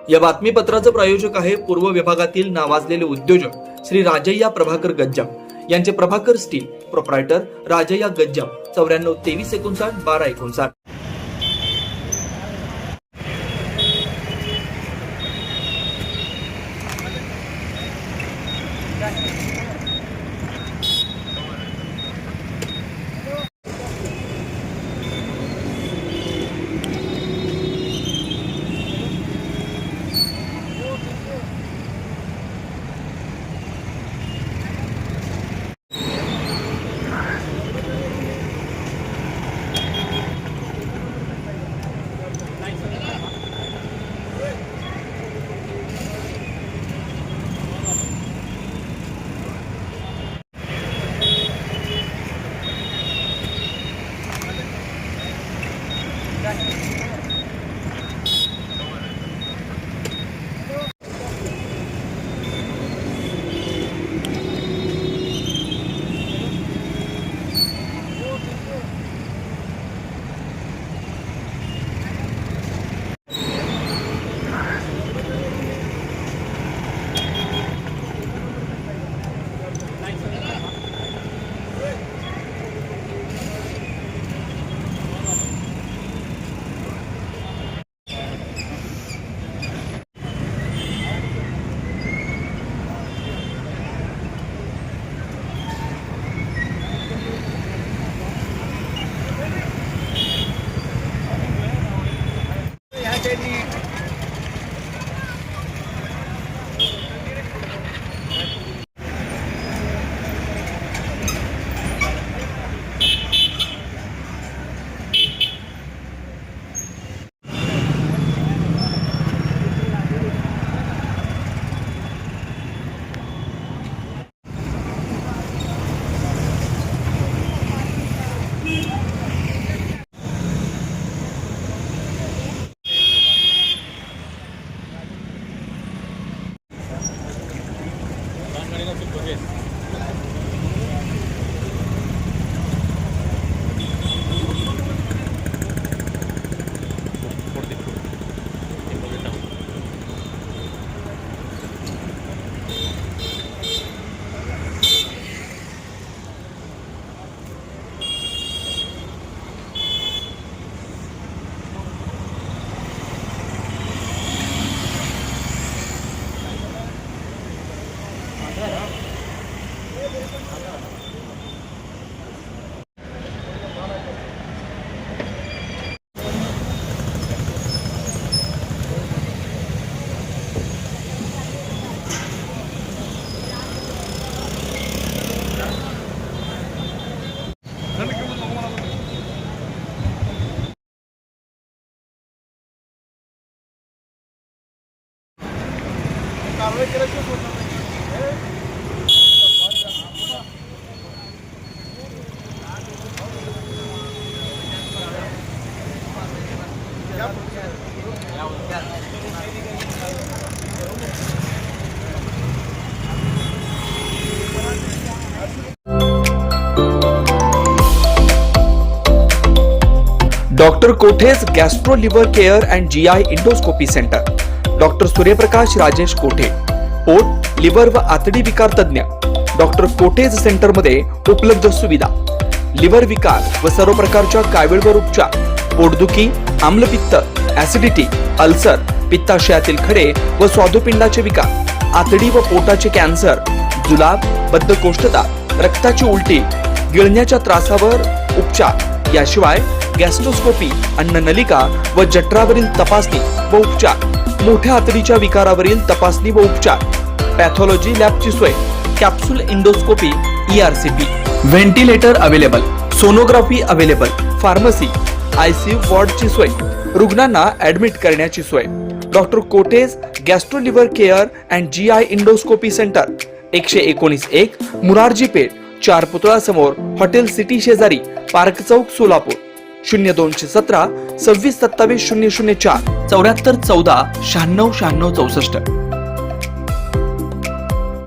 या बातमीपत्राचे प्रायोजक आहे पूर्व विभागातील नावाजलेले उद्योजक श्री राजय्या प्रभाकर गज्जाम यांचे Prabhakar steel, proprietor Rajayya Gajjam, 94 23 59 12 59। Doctor कोठेज gastro liver care and GI endoscopy centre, doctor Suryaprakash Rajesh कोठे, पोट, लिव्हर व आतडी विकार तज्ञ। डॉक्टर कोठेज सेंटर मध्ये उपलब्ध सुविधा: लिव्हर विकार व सर्व प्रकारच्या कावीळवर उपचार, पोटदुखी, आम्लपित्त, ऍसिडिटी, अल्सर, पित्ताशयातील खडे व स्वादुपिंडाचे विकार, आतडी व पोटाचे कॅन्सर, जुलाब, बद्धकोष्ठता, रक्ताची उलटी, गिळण्याच्या त्रासावर उपचार। याशिवाय गॅस्ट्रोस्कोपी, अन्ननलिका व जठरावरील तपासणी व उपचार, मोठ्या आतडीच्या विकारावरील तपासणी व उपचार, पॅथॉलॉजी लॅबची सोय, capsule endoscopy, ERCP, ventilator available, sonography available, pharmacy, ICU वॉर्डची सोय, रुग्णांना ऍडमिट करण्याची सोय। Doctor कोठेज gastro liver care and GI endoscopy centre, 119-1 Murarji Peth, 4 पुतळा समोर, हॉटेल सिटी शेजारी, पार्क चौक, सोलापूर। 0217 26 27 004 74 14 96 96 64।